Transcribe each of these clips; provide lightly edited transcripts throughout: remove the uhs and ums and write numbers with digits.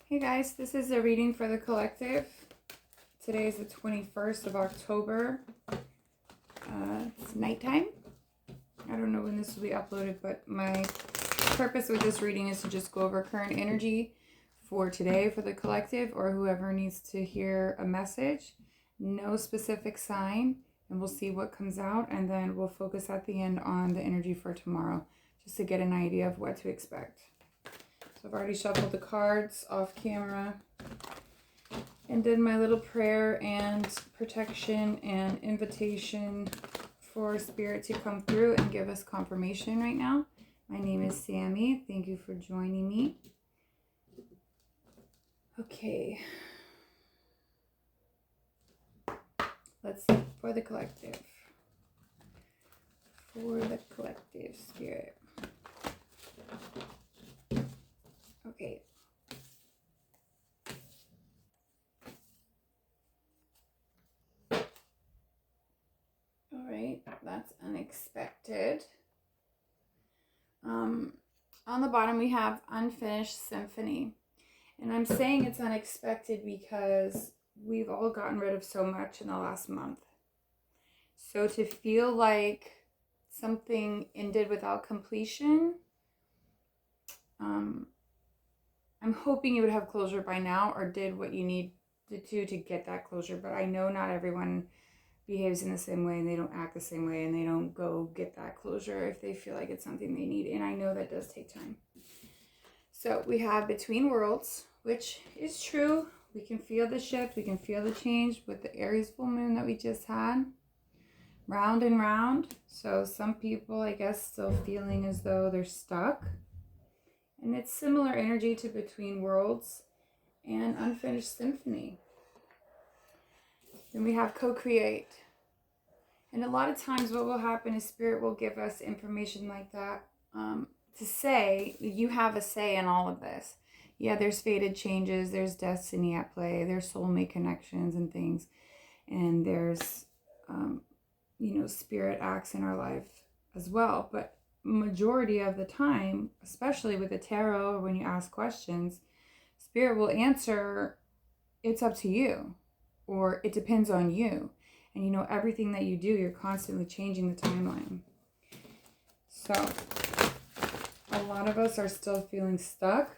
Hey guys, this is a reading for the collective. Today is the 21st of October. It's nighttime. I don't know when this will be uploaded, but my purpose with this reading is to just go over current energy for today for the collective or whoever needs to hear a message. No specific sign, and we'll see what comes out, and then we'll focus at the end on the energy for tomorrow just to get an idea of what to expect. I've already shuffled the cards off camera and did my little prayer and protection and invitation for Spirit to come through and give us confirmation right now. My name is Sammy. Thank you for joining me. Okay. Let's see. For the collective. For the collective, Spirit. Okay. All right, that's unexpected. On the bottom we have Unfinished Symphony. And I'm saying it's unexpected because we've all gotten rid of so much in the last month. So to feel like something ended without completion, I'm hoping you would have closure by now or did what you need to do to get that closure. But I know not everyone behaves in the same way and they don't act the same way and they don't go get that closure if they feel like it's something they need. And I know that does take time. So we have Between Worlds, which is true. We can feel the shift. We can feel the change with the Aries full moon that we just had. Round and round. So some people, I guess, still feeling as though they're stuck. And it's similar energy to Between Worlds and Unfinished Symphony. Then we have Co-Create. And a lot of times what will happen is Spirit will give us information like that to say, you have a say in all of this. Yeah, there's fated changes, there's destiny at play, there's soulmate connections and things. And there's, Spirit acts in our life as well. But majority of the time, especially with the tarot, or when you ask questions, Spirit will answer, it's up to you, or it depends on you. And everything that you do, you're constantly changing the timeline. So a lot of us are still feeling stuck.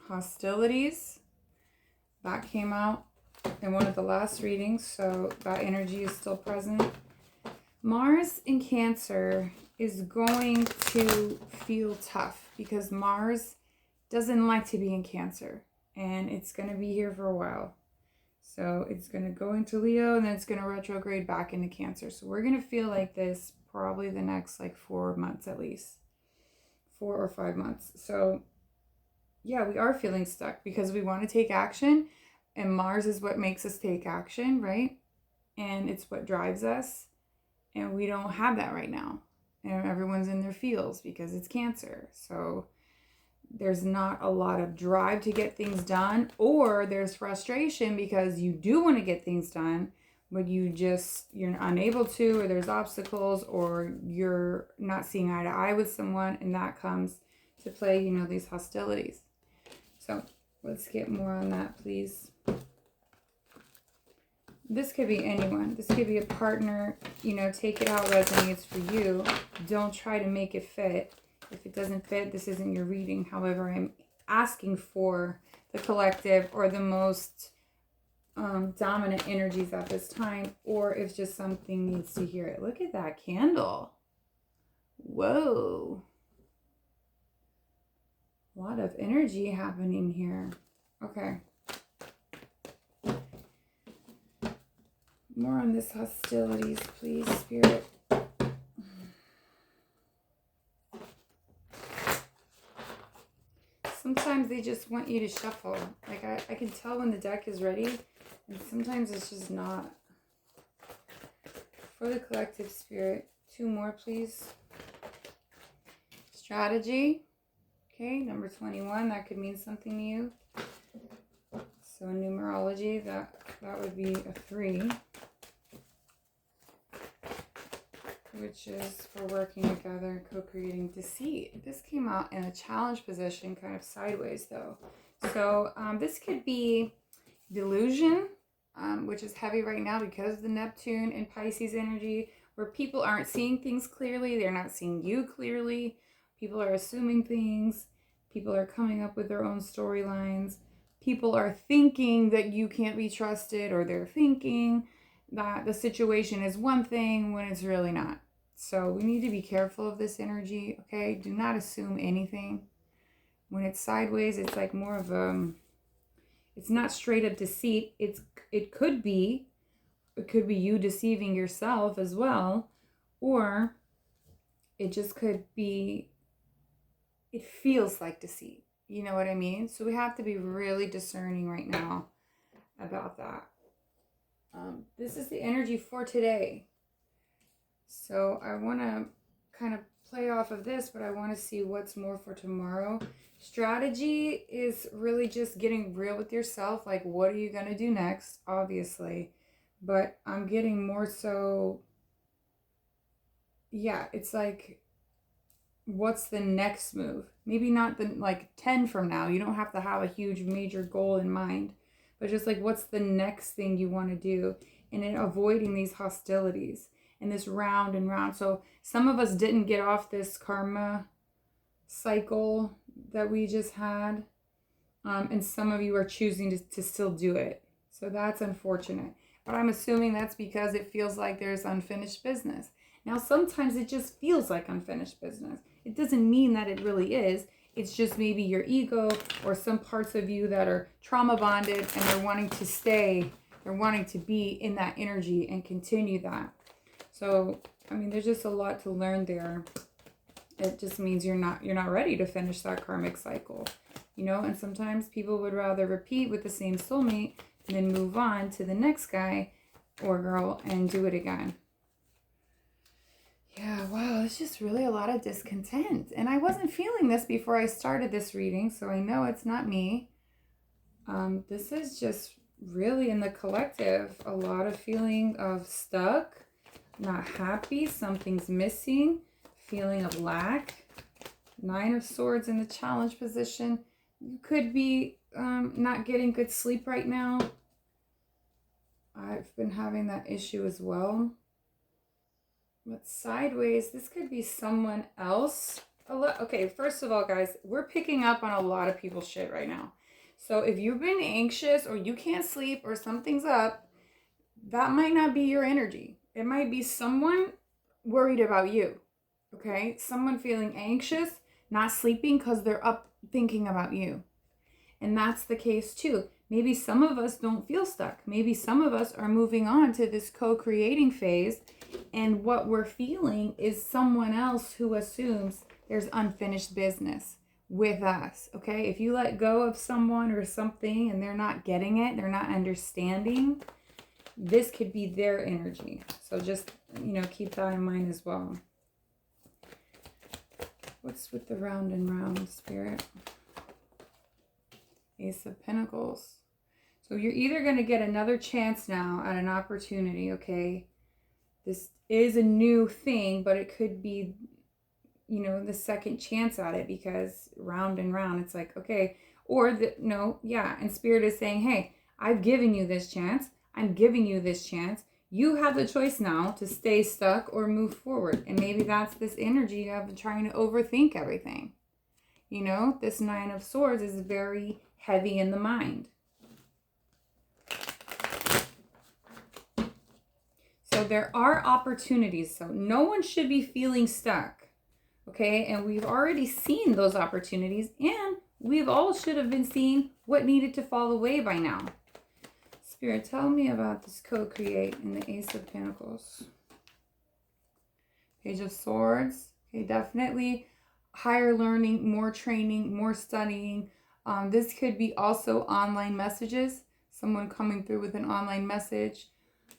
Hostilities, that came out in one of the last readings, so that energy is still present. Mars in Cancer is going to feel tough because Mars doesn't like to be in Cancer, and it's going to be here for a while. So it's going to go into Leo and then it's going to retrograde back into Cancer. So we're going to feel like this probably the next 4 months at least. 4 or 5 months. So yeah, we are feeling stuck because we want to take action, and Mars is what makes us take action, right? And it's what drives us. And we don't have that right now. And everyone's in their feels because it's Cancer. So there's not a lot of drive to get things done, or there's frustration because you do want to get things done, but you're unable to, or there's obstacles, or you're not seeing eye to eye with someone, and that comes to play, these hostilities. So let's get more on that, please. This could be anyone. This could be a partner. Take it how it resonates for you. Don't try to make it fit. If it doesn't fit, this isn't your reading. However, I'm asking for the collective or the most dominant energies at this time, or if just something needs to hear it. Look at that candle. Whoa. A lot of energy happening here. Okay. More on this hostilities, please, Spirit. Sometimes they just want you to shuffle. I can tell when the deck is ready, and sometimes it's just not. For the collective, Spirit, 2 more, please. Strategy. Okay, number 21, that could mean something to you. So in numerology, that would be a 3. which is for working together, co-creating. Deceit. This came out in a challenge position, kind of sideways though. So this could be delusion, which is heavy right now because of the Neptune and Pisces energy, where people aren't seeing things clearly. They're not seeing you clearly. People are assuming things. People are coming up with their own storylines. People are thinking that you can't be trusted, or they're thinking that the situation is one thing when it's really not. So we need to be careful of this energy, okay? Do not assume anything. When it's sideways, it's like more of it's not straight up deceit. It could be you deceiving yourself as well, or it just could be, it feels like deceit. You know what I mean? So we have to be really discerning right now about that. This is the energy for today. So I want to kind of play off of this, but I want to see what's more for tomorrow. Strategy is really just getting real with yourself. Like, what are you going to do next? Obviously. But I'm getting more so, yeah, it's like, what's the next move? Maybe not the like 10 from now. You don't have to have a huge major goal in mind, but just like, what's the next thing you want to do? And in avoiding these hostilities and this round and round. So some of us didn't get off this karma cycle that we just had. And some of you are choosing to still do it. So that's unfortunate. But I'm assuming that's because it feels like there's unfinished business. Now, sometimes it just feels like unfinished business. It doesn't mean that it really is. It's just maybe your ego or some parts of you that are trauma bonded and they're wanting to stay. They're wanting to be in that energy and continue that. So, I mean, there's just a lot to learn there. It just means you're not ready to finish that karmic cycle. You know, and sometimes people would rather repeat with the same soulmate and then move on to the next guy or girl and do it again. Yeah, wow, it's just really a lot of discontent. And I wasn't feeling this before I started this reading, so I know it's not me. This is just really in the collective, a lot of feeling of stuck, not happy, something's missing, feeling of lack. 9 of Swords in the challenge position. You could be not getting good sleep right now. I've been having that issue as well. But sideways, this could be someone else. Okay, first of all, guys, we're picking up on a lot of people's shit right now. So if you've been anxious or you can't sleep or something's up, that might not be your energy. It might be someone worried about you. Okay? Someone feeling anxious, not sleeping because they're up thinking about you. And that's the case too. Maybe some of us don't feel stuck. Maybe some of us are moving on to this co-creating phase. And what we're feeling is someone else who assumes there's unfinished business with us. Okay? If you let go of someone or something and they're not getting it, they're not understanding, this could be their energy. So just, keep that in mind as well. What's with the round and round, Spirit? Ace of Pentacles. So you're either going to get another chance now at an opportunity, okay? This is a new thing, but it could be, the second chance at it, because round and round, it's like, okay. Or, and Spirit is saying, hey, I've given you this chance. I'm giving you this chance. You have the choice now to stay stuck or move forward. And maybe that's this energy of trying to overthink everything. This 9 of Swords is very heavy in the mind. So there are opportunities. So no one should be feeling stuck. Okay? And we've already seen those opportunities. And we've all should have been seeing what needed to fall away by now. Spirit, tell me about this co-create in the Ace of Pentacles. Page of Swords. Okay, definitely higher learning, more training, more studying. This could be also online messages. Someone coming through with an online message,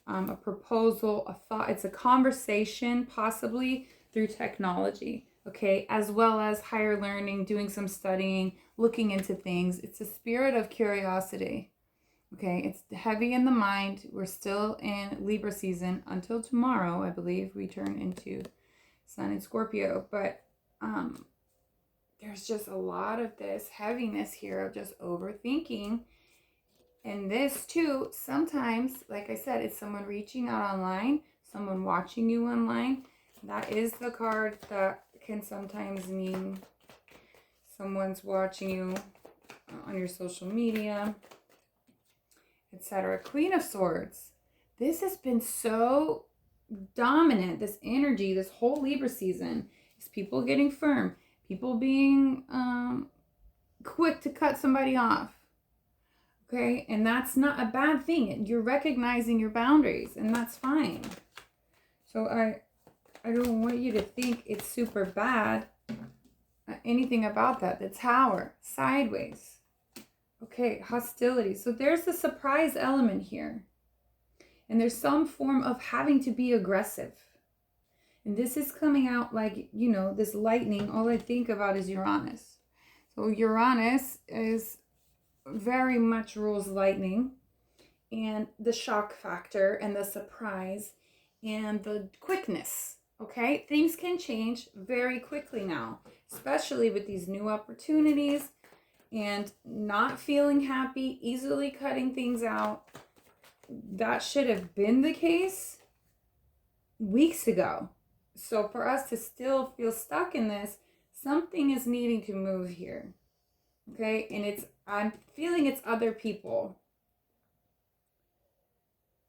a proposal, a thought. It's a conversation, possibly through technology. Okay, as well as higher learning, doing some studying, looking into things. It's a spirit of curiosity. Okay, it's heavy in the mind. We're still in Libra season until tomorrow, I believe. We turn into Sun in Scorpio. But there's just a lot of this heaviness here of just overthinking. And this too, sometimes, like I said, it's someone reaching out online, someone watching you online. That is the card that can sometimes mean someone's watching you on your social media, etc. Queen of Swords. This has been so dominant, this energy, this whole Libra season. Is people getting firm, people being quick to cut somebody off. Okay, and that's not a bad thing. You're recognizing your boundaries, and that's fine. So I don't want you to think it's super bad. Anything about that. The Tower, sideways. Okay, hostility. So there's the surprise element here. And there's some form of having to be aggressive. And this is coming out like, you know, this lightning. All I think about is Uranus. So Uranus is very much rules lightning, and the shock factor and the surprise and the quickness. Okay, things can change very quickly now, especially with these new opportunities and not feeling happy, easily cutting things out. That should have been the case weeks ago. So for us to still feel stuck in this, something is needing to move here. Okay, and I'm feeling it's other people.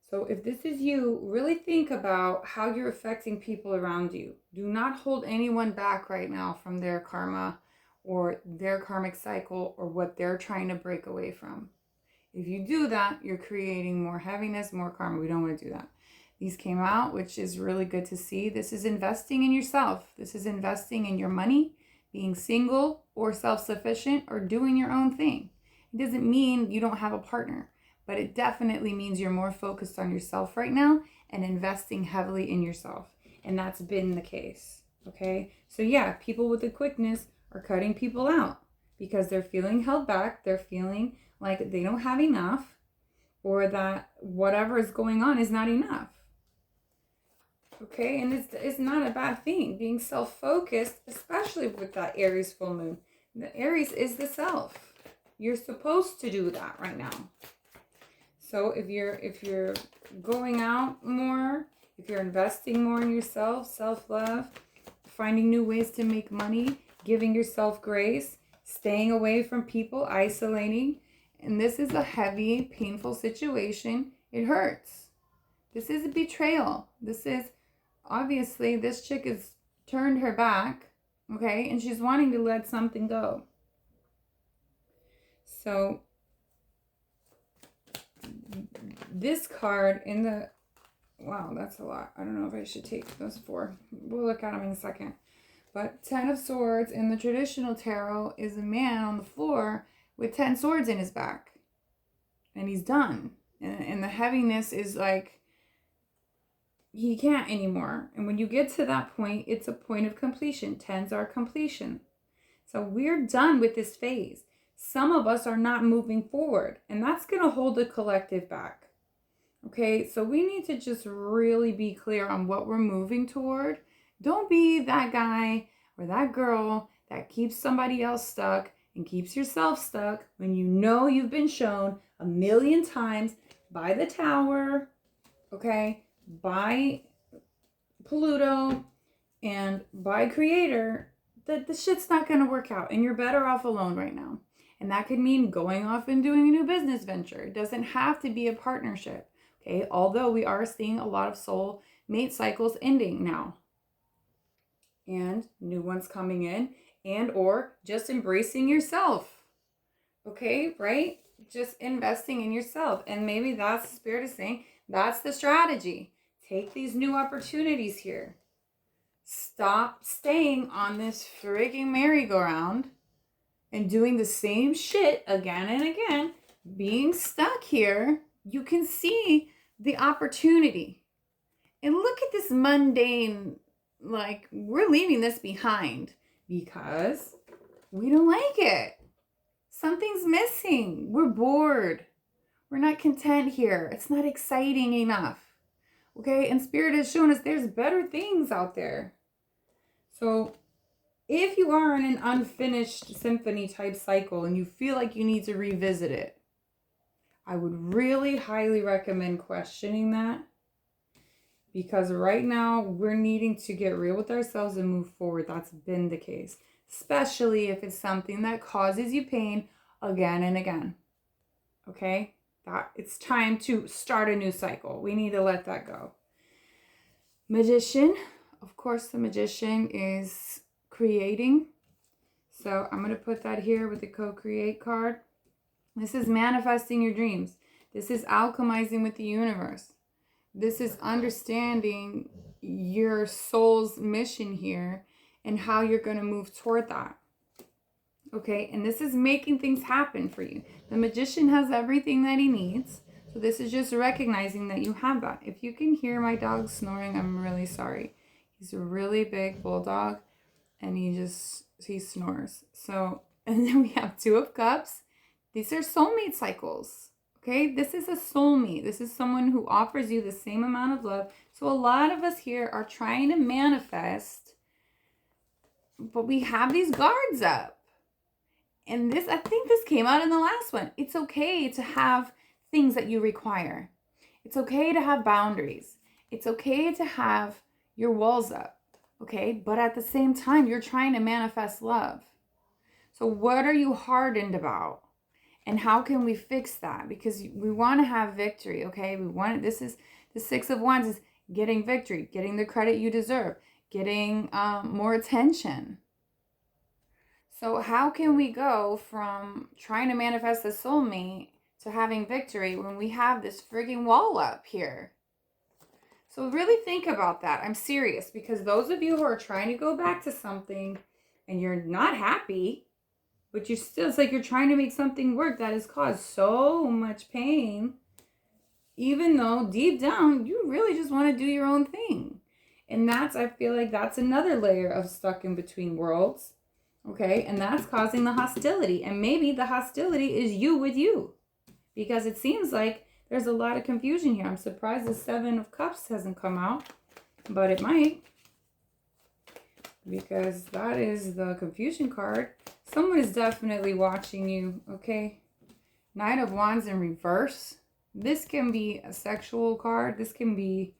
So if this is you, really think about how you're affecting people around you. Do not hold anyone back right now from their karma or their karmic cycle or what they're trying to break away from. If you do that, you're creating more heaviness, more karma. We don't want to do that. These came out, which is really good to see. This is investing in yourself. This is investing in your money, being single or self-sufficient or doing your own thing. It doesn't mean you don't have a partner, but it definitely means you're more focused on yourself right now and investing heavily in yourself. And that's been the case. Okay. So yeah, people with the quickness are cutting people out because they're feeling held back. They're feeling like they don't have enough, or that whatever is going on is not enough. Okay, and it's not a bad thing being self-focused, especially with that Aries full moon. The Aries is the self. You're supposed to do that right now. So if you're going out more, if you're investing more in yourself, self-love, finding new ways to make money, giving yourself grace, staying away from people, isolating, and this is a heavy, painful situation. It hurts. This is a betrayal. This is, obviously, this chick has turned her back, okay? And she's wanting to let something go. So, this card in the, wow, that's a lot. I don't know if I should take those four. We'll look at them in a second. But 10 of Swords in the traditional tarot is a man on the floor with 10 swords in his back. And he's done. And the heaviness is like, he can't anymore. And when you get to that point, it's a point of completion. 10s are completion. So we're done with this phase. Some of us are not moving forward. And that's going to hold the collective back. Okay, so we need to just really be clear on what we're moving toward. Don't be that guy or that girl that keeps somebody else stuck and keeps yourself stuck when you know you've been shown a million times by the Tower, okay, by Pluto, and by Creator that the shit's not going to work out and you're better off alone right now. And that could mean going off and doing a new business venture. It doesn't have to be a partnership, okay? Although we are seeing a lot of soul mate cycles ending now. And new ones coming in, and or just embracing yourself. Okay, right? Just investing in yourself. And maybe that's the Spirit is saying, that's the strategy. Take these new opportunities here. Stop staying on this freaking merry-go-round and doing the same shit again and again. Being stuck here, you can see the opportunity. And look at this mundane, like, we're leaving this behind because we don't like it. Something's missing. We're bored. We're not content here. It's not exciting enough. Okay? And Spirit has shown us there's better things out there. So if you are in an unfinished symphony type cycle and you feel like you need to revisit it, I would really highly recommend questioning that, because right now we're needing to get real with ourselves and move forward. That's been the case, especially if it's something that causes you pain again and again. Okay? That it's time to start a new cycle. We need to let that go. Magician, of course, the Magician is creating. So I'm going to put that here with the co-create card. This is manifesting your dreams. This is alchemizing with the universe. This is understanding your soul's mission here and how you're going to move toward that. Okay, and this is making things happen for you. The Magician has everything that he needs. So this is just recognizing that you have that. If you can hear my dog snoring, I'm really sorry. He's a really big bulldog and he snores. So, and then we have Two of Cups. These are soulmate cycles. Okay, this is a soulmate. This is someone who offers you the same amount of love. So a lot of us here are trying to manifest, but we have these guards up. And I think this came out in the last one. It's okay to have things that you require. It's okay to have boundaries. It's okay to have your walls up. Okay, but at the same time, you're trying to manifest love. So what are you hardened about? And how can we fix that? Because we want to have victory, okay? This is the Six of Wands is getting victory, getting the credit you deserve, getting more attention. So how can we go from trying to manifest a soulmate to having victory when we have this frigging wall up here? So really think about that. I'm serious, because those of you who are trying to go back to something and you're not happy, but you still, it's like you're trying to make something work that has caused so much pain, even though deep down you really just want to do your own thing. And I feel like that's another layer of stuck in between worlds. Okay, and that's causing the hostility. And maybe the hostility is you with you, because it seems like there's a lot of confusion here. I'm surprised the Seven of Cups hasn't come out, but it might, because that is the confusion card. Someone is definitely watching you, okay? Knight of Wands in reverse. This can be a sexual card. This can be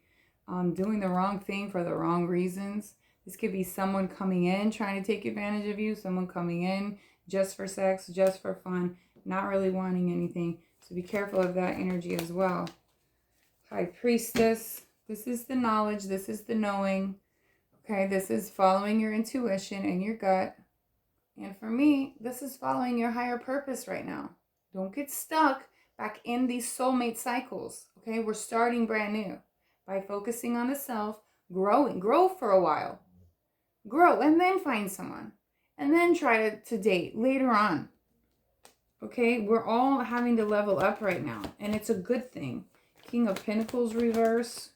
doing the wrong thing for the wrong reasons. This could be someone coming in trying to take advantage of you. Someone coming in just for sex, just for fun, not really wanting anything. So be careful of that energy as well. High Priestess. This is the knowledge. This is the knowing. Okay, this is following your intuition and your gut. And for me, this is following your higher purpose right now. Don't get stuck back in these soulmate cycles. Okay, we're starting brand new by focusing on the self, growing. Grow for a while. Grow and then find someone. And then try to date later on. Okay, we're all having to level up right now. And it's a good thing. King of Pentacles reverse.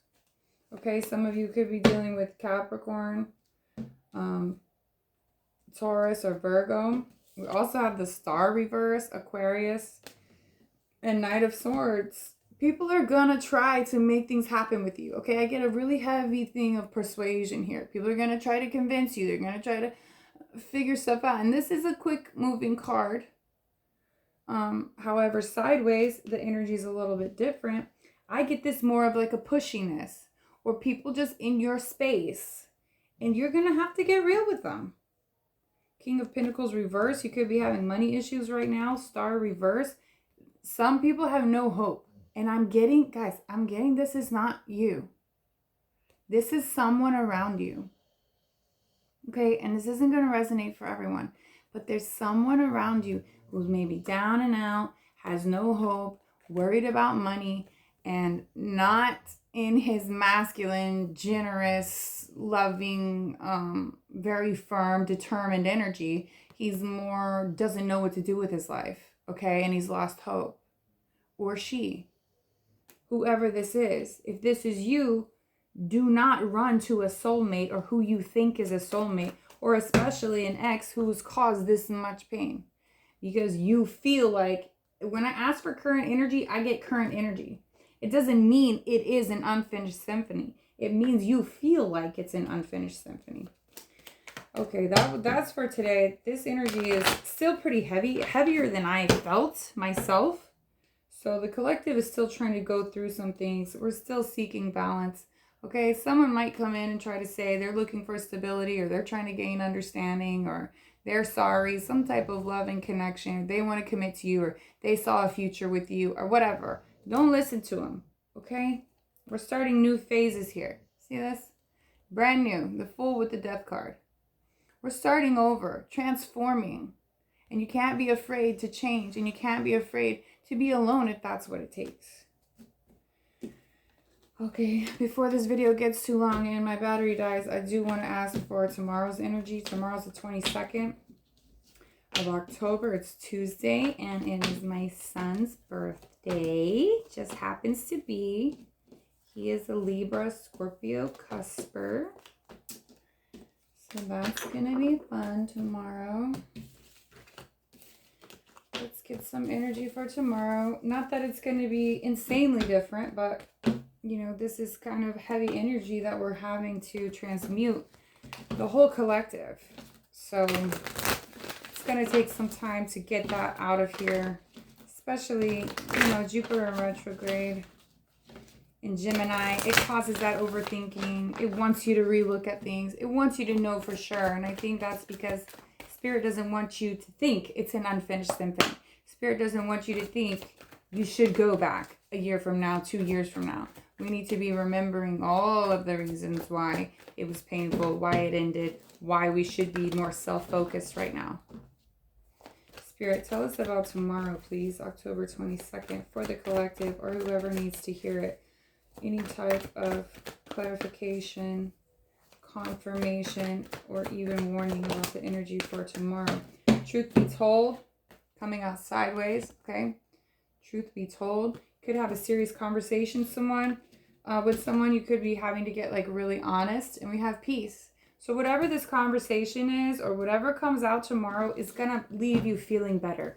Okay, some of you could be dealing with Capricorn, Taurus, or Virgo. We also have the Star reverse, Aquarius, and Knight of Swords. People are gonna try to make things happen with you. Okay, I get a really heavy thing of persuasion here. People are gonna try to convince you. They're gonna try to figure stuff out. And this is a quick moving card. However, sideways, the energy is a little bit different. I get this more of like a pushiness, or people just in your space, and you're gonna have to get real with them. King of Pentacles reverse. You could be having money issues right now. Star reverse. Some people have no hope. And I'm getting this is not you. This is someone around you. Okay, and this isn't going to resonate for everyone. But there's someone around you who's maybe down and out, has no hope, worried about money, and not in his masculine, generous, loving, very firm, determined energy. He's more doesn't know what to do with his life, okay? And he's lost hope. Or she. Whoever this is. If this is you, do not run to a soulmate or who you think is a soulmate, or especially an ex who's caused this much pain. Because you feel like when I ask for current energy, I get current energy. It doesn't mean it is an unfinished symphony. It means you feel like it's an unfinished symphony. Okay, that's for today. This energy is still pretty heavy, heavier than I felt myself. So the collective is still trying to go through some things. We're still seeking balance. Okay, someone might come in and try to say they're looking for stability, or they're trying to gain understanding, or they're sorry, some type of love and connection. They want to commit to you, or they saw a future with you, or whatever. Don't listen to them, okay? We're starting new phases here. See this? Brand new, the Fool with the Death card. We're starting over, transforming. And you can't be afraid to change, and you can't be afraid to be alone if that's what it takes. Okay, before this video gets too long and my battery dies, I do want to ask for tomorrow's energy. Tomorrow's the 22nd of October. It's Tuesday, and it is my son's birthday. Just happens to be. He is a Libra Scorpio cusper. So that's going to be fun tomorrow. Let's get some energy for tomorrow. Not that it's going to be insanely different, but, you know, this is kind of heavy energy that we're having to transmute the whole collective. So it's going to take some time to get that out of here, especially, you know, Jupiter in retrograde in Gemini. It causes that overthinking. It wants you to relook at things. It wants you to know for sure. And I think that's because Spirit doesn't want you to think it's an unfinished symphony. Spirit doesn't want you to think you should go back a year from now, 2 years from now. We need to be remembering all of the reasons why it was painful, why it ended, why we should be more self-focused right now. Spirit, tell us about tomorrow, please. October 22nd for the collective, or whoever needs to hear it. Any type of clarification, confirmation, or even warning about the energy for tomorrow. Truth be told, coming out sideways, okay? Truth be told, could have a serious conversation with someone. You could be having to get like really honest, and we have peace. So whatever this conversation is, or whatever comes out tomorrow, is gonna leave you feeling better.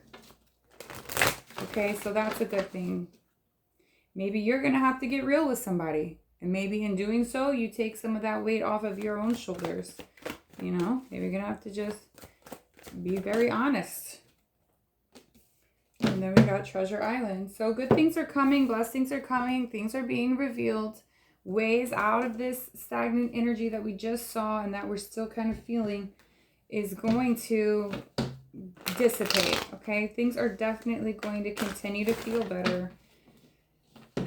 Okay, so that's a good thing. Maybe you're gonna have to get real with somebody. And maybe in doing so, you take some of that weight off of your own shoulders. You know, maybe you're going to have to just be very honest. And then we got Treasure Island. So good things are coming. Blessings are coming. Things are being revealed. Ways out of this stagnant energy that we just saw and that we're still kind of feeling is going to dissipate. Okay, things are definitely going to continue to feel better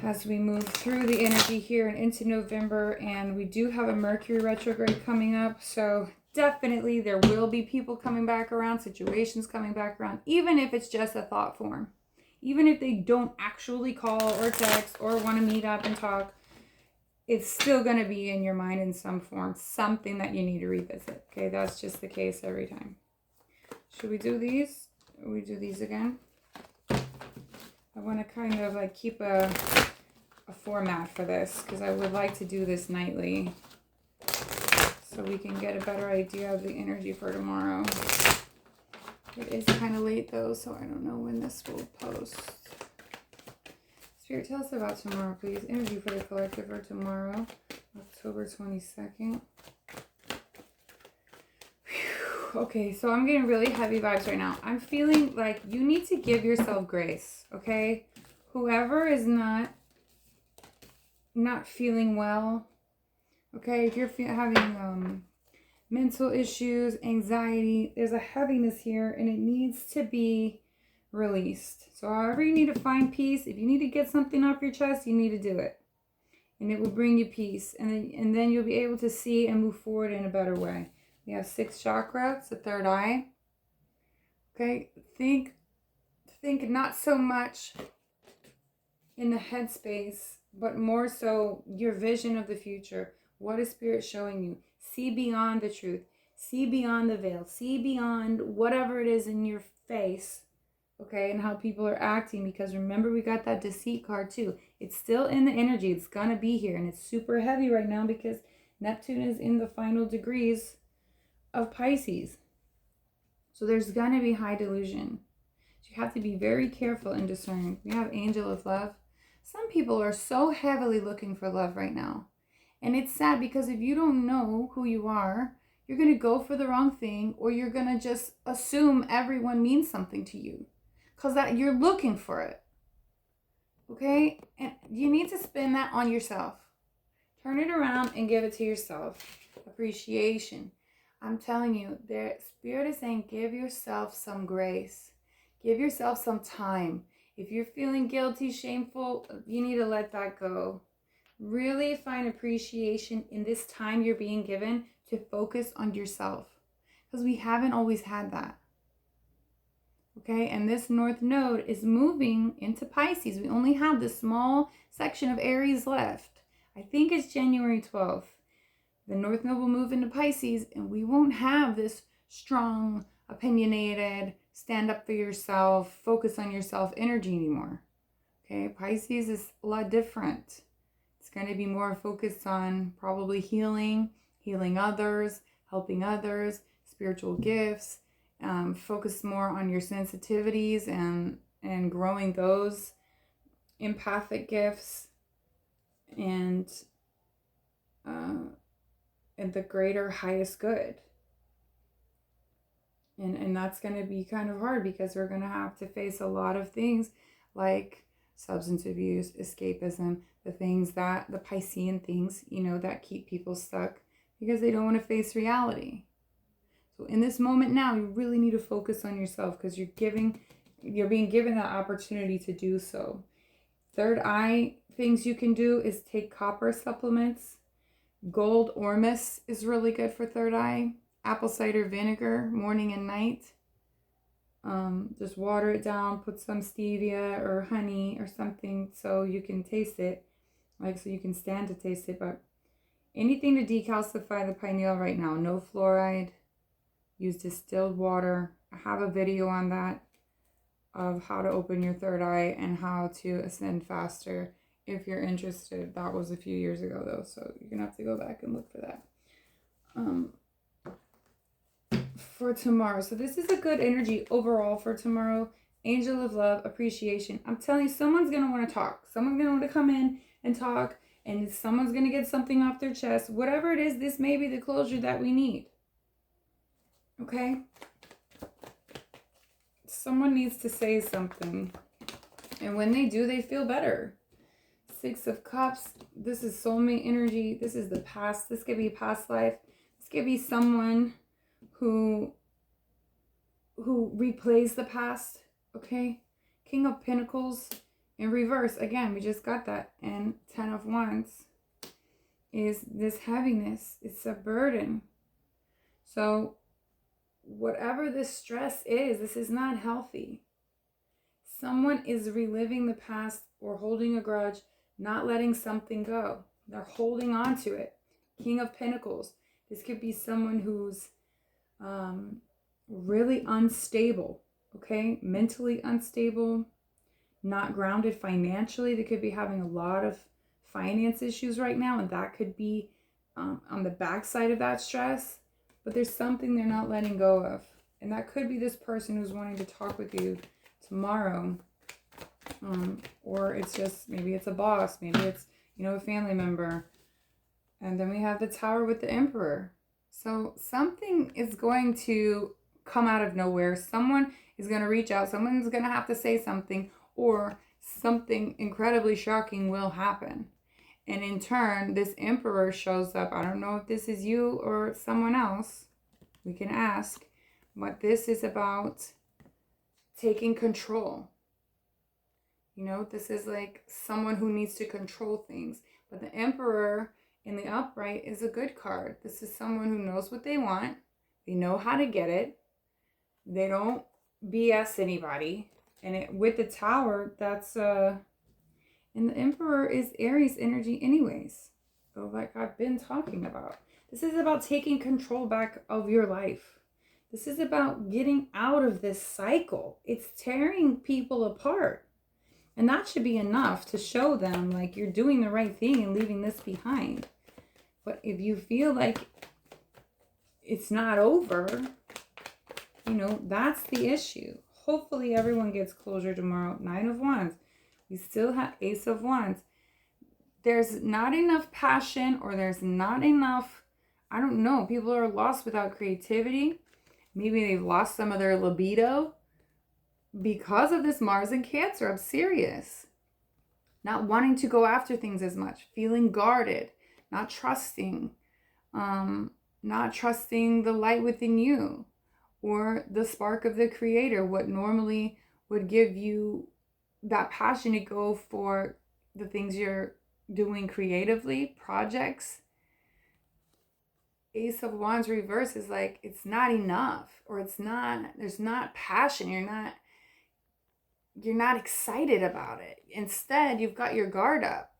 as we move through the energy here and into November. And we do have a Mercury retrograde coming up, so definitely there will be people coming back around, situations coming back around, even if it's just a thought form, even if they don't actually call or text or want to meet up and talk. It's still going to be in your mind in some form, something that you need to revisit. Okay, that's just the case every time. Should we do these? We do these again. I want to kind of like keep a format for this, because I would like to do this nightly so we can get a better idea of the energy for tomorrow. It is kind of late though, so I don't know when this will post. Spirit, tell us about tomorrow, please. Energy for the collective for tomorrow, October 22nd. Okay, so I'm getting really heavy vibes right now. I'm feeling like you need to give yourself grace, okay? Whoever is not feeling well, okay? If you're having mental issues, anxiety, there's a heaviness here, and it needs to be released. So however you need to find peace, if you need to get something off your chest, you need to do it. And it will bring you peace. And then you'll be able to see and move forward in a better way. We have 6 chakras, the third eye. Okay, think not so much in the headspace, but more so your vision of the future. What is Spirit showing you? See beyond the truth. See beyond the veil. See beyond whatever it is in your face, okay, and how people are acting. Because remember, we got that deceit card too. It's still in the energy. It's going to be here, and it's super heavy right now because Neptune is in the final degrees of Pisces. So there's going to be high delusion. You have to be very careful and discerning. We have angel of love. Some people are so heavily looking for love right now. And it's sad because if you don't know who you are, you're going to go for the wrong thing, or you're going to just assume everyone means something to you because that you're looking for it. Okay? And you need to spin that on yourself. Turn it around and give it to yourself. Appreciation. I'm telling you, the Spirit is saying give yourself some grace. Give yourself some time. If you're feeling guilty, shameful, you need to let that go. Really find appreciation in this time you're being given to focus on yourself. Because we haven't always had that. Okay, and this North Node is moving into Pisces. We only have this small section of Aries left. I think it's January 12th. The North Node will move into Pisces, and we won't have this strong, opinionated, stand up for yourself, focus on yourself energy anymore. Okay, Pisces is a lot different. It's going to be more focused on probably healing others, helping others, spiritual gifts, focus more on your sensitivities and growing those empathic gifts and the greater highest good. And that's going to be kind of hard because we're going to have to face a lot of things like substance abuse, escapism, the Piscean things, that keep people stuck because they don't want to face reality. So in this moment now, you really need to focus on yourself because you're being given that opportunity to do so. Third eye things you can do is take copper supplements. Gold ormus is really good for third eye. Apple cider vinegar, morning and night. Just water it down, put some stevia or honey or something so you can taste it. So you can stand to taste it. But anything to decalcify the pineal right now. No fluoride. Use distilled water. I have a video on that of how to open your third eye and how to ascend faster if you're interested. That was a few years ago though, so you're gonna have to go back and look for that. For tomorrow, so this is a good energy overall for tomorrow. Angel of love, appreciation. I'm telling you, someone's gonna want to talk. Someone's gonna want to come in and talk, and someone's gonna get something off their chest. Whatever it is, this may be the closure that we need. Okay? Someone needs to say something. And when they do, they feel better. Six of Cups. This is soulmate energy. This is the past. This could be past life. This could be someone who replays the past. Okay? King of Pentacles in reverse. Again, we just got that. And 10 of Wands is this heaviness. It's a burden. So whatever this stress is, this is not healthy. Someone is reliving the past or holding a grudge, not letting something go. They're holding on to it. King of Pentacles. This could be someone who's really unstable, okay? Mentally unstable, not grounded financially. They could be having a lot of finance issues right now, and that could be on the backside of that stress. But there's something they're not letting go of. And that could be this person who's wanting to talk with you tomorrow. Or it's just, maybe it's a boss. Maybe it's, a family member. And then we have the Tower with the Emperor. So something is going to come out of nowhere. Someone is going to reach out. Someone's going to have to say something. Or something incredibly shocking will happen. And in turn, this Emperor shows up. I don't know if this is you or someone else. We can ask. But this is about taking control. This is like someone who needs to control things. But the Emperor in the upright is a good card. This is someone who knows what they want. They know how to get it. They don't BS anybody. And with the Tower, that's... And the Emperor is Aries energy anyways. So like I've been talking about. This is about taking control back of your life. This is about getting out of this cycle. It's tearing people apart. And that should be enough to show them like you're doing the right thing and leaving this behind. But if you feel like it's not over, that's the issue. hopefully everyone gets closure tomorrow. 9 of Wands. We still have Ace of Wands. There's not enough passion, or there's not enough, I don't know, people are lost without creativity. Maybe they've lost some of their libido because of this Mars in Cancer. I'm serious. Not wanting to go after things as much, feeling guarded, not trusting the light within you, or the spark of the creator, what normally would give you that passion to go for the things you're doing creatively, projects. Ace of Wands reverse is like, it's not enough, or there's not passion, you're not excited about it. Instead, you've got your guard up.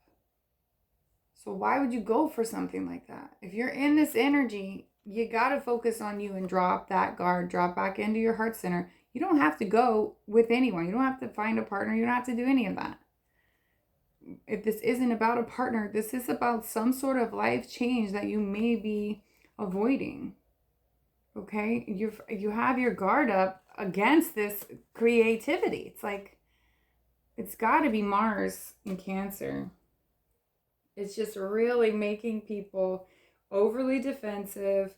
So why would you go for something like that? If you're in this energy, you got to focus on you and drop that guard, drop back into your heart center. You don't have to go with anyone. You don't have to find a partner. You don't have to do any of that. If this isn't about a partner, this is about some sort of life change that you may be avoiding. Okay? You have your guard up against this creativity. It's like, it's got to be Mars in Cancer. It's just really making people overly defensive,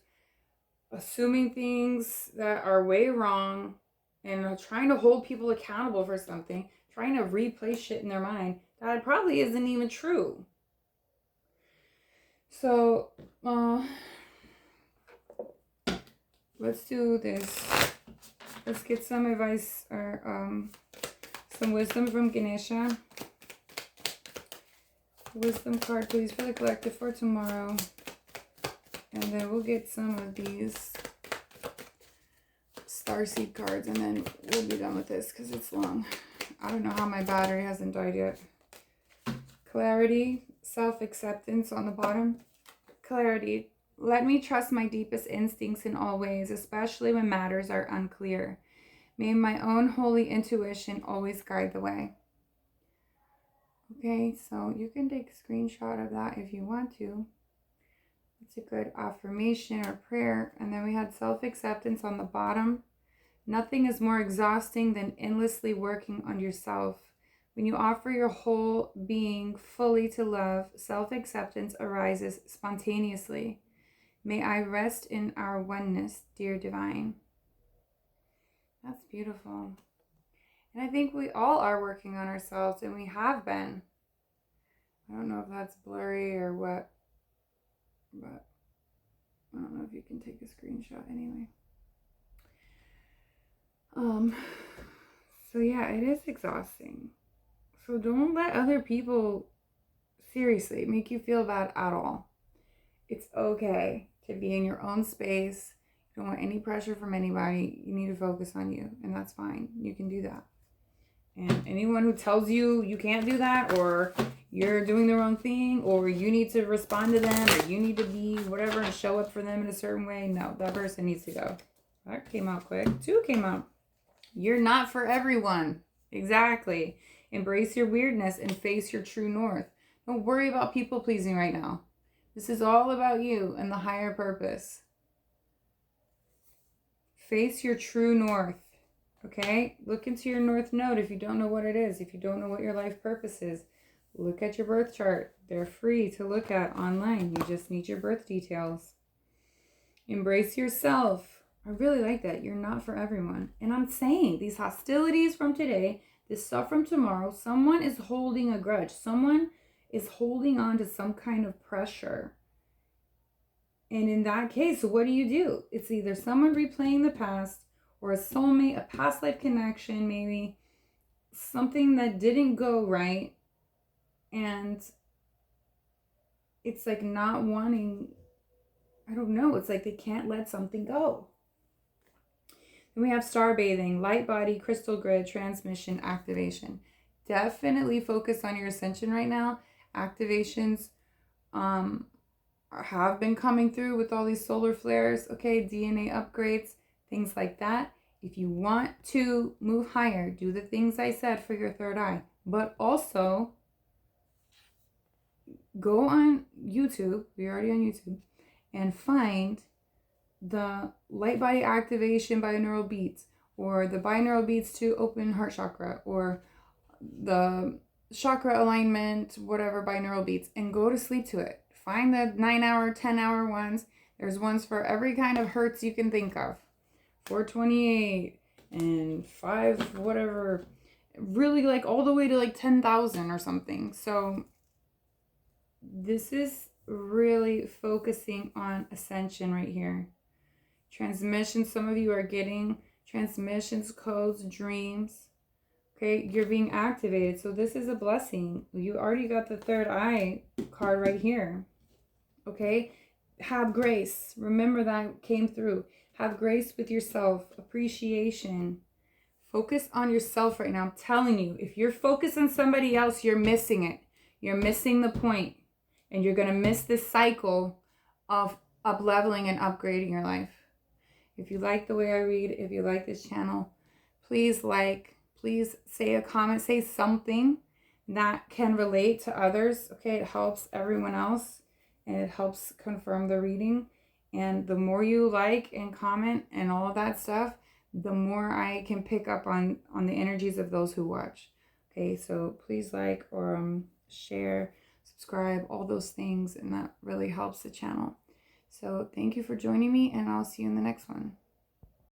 assuming things that are way wrong, and trying to hold people accountable for something, trying to replay shit in their mind that probably isn't even true. So, let's do this. Let's get some advice, or some wisdom from Ganesha. Wisdom card, please, for the collective for tomorrow. And then we'll get some of these starseed cards, and then we'll be done with this because it's long. I don't know how my battery hasn't died yet. Clarity, self-acceptance on the bottom. Clarity, let me trust my deepest instincts in all ways, especially when matters are unclear. May my own holy intuition always guide the way. Okay, so you can take a screenshot of that if you want to. It's a good affirmation or prayer. And then we had self-acceptance on the bottom. Nothing is more exhausting than endlessly working on yourself. When you offer your whole being fully to love, self-acceptance arises spontaneously. May I rest in our oneness, dear divine. That's beautiful. And I think we all are working on ourselves, and we have been. I don't know if that's blurry or what, but I don't know if you can take a screenshot anyway. So yeah, it is exhausting. So don't let other people, seriously, make you feel bad at all. It's okay to be in your own space. You don't want any pressure from anybody. You need to focus on you, and that's fine. You can do that. And anyone who tells you you can't do that, or you're doing the wrong thing, or you need to respond to them, or you need to be whatever and show up for them in a certain way, no, that person needs to go. That came out quick. 2 came out. You're not for everyone. Exactly. Embrace your weirdness and face your true north. Don't worry about people pleasing right now. This is all about you and the higher purpose. Face your true north. Okay? Look into your north node if you don't know what it is. If you don't know what your life purpose is, look at your birth chart. They're free to look at online. You just need your birth details. Embrace yourself. I really like that. You're not for everyone. And I'm saying these hostilities from today, this stuff from tomorrow, someone is holding a grudge. Someone is holding on to some kind of pressure. And in that case, what do? It's either someone replaying the past, or a soulmate, a past life connection, maybe something that didn't go right. And it's like not wanting, I don't know, it's like they can't let something go. Then we have star bathing, light body, crystal grid, transmission, activation. Definitely focus on your ascension right now. Activations have been coming through with all these solar flares, okay, DNA upgrades, things like that. If you want to move higher, do the things I said for your third eye. But also, go on YouTube, we're already on YouTube, and find the light body activation binaural beats, or the binaural beats to open heart chakra, or the chakra alignment, whatever binaural beats, and go to sleep to it. Find the 9-hour, 10-hour ones. There's ones for every kind of hertz you can think of. 428 and 5 whatever, really like all the way to like 10,000 or something. So this is really focusing on ascension right here. Transmissions, some of you are getting transmissions, codes, dreams. Okay, you're being activated. So this is a blessing. You already got the third eye card right here. Okay, have grace. Remember that came through. Have grace with yourself. Appreciation. Focus on yourself right now. I'm telling you, if you're focused on somebody else, you're missing it. You're missing the point. And you're going to miss this cycle of up-leveling and upgrading your life. If you like the way I read, if you like this channel, please say a comment, say something that can relate to others. Okay, it helps everyone else and it helps confirm the reading. And the more you like and comment and all of that stuff, the more I can pick up on the energies of those who watch. Okay, so please like or share, subscribe, all those things, and that really helps the channel. So thank you for joining me, and I'll see you in the next one.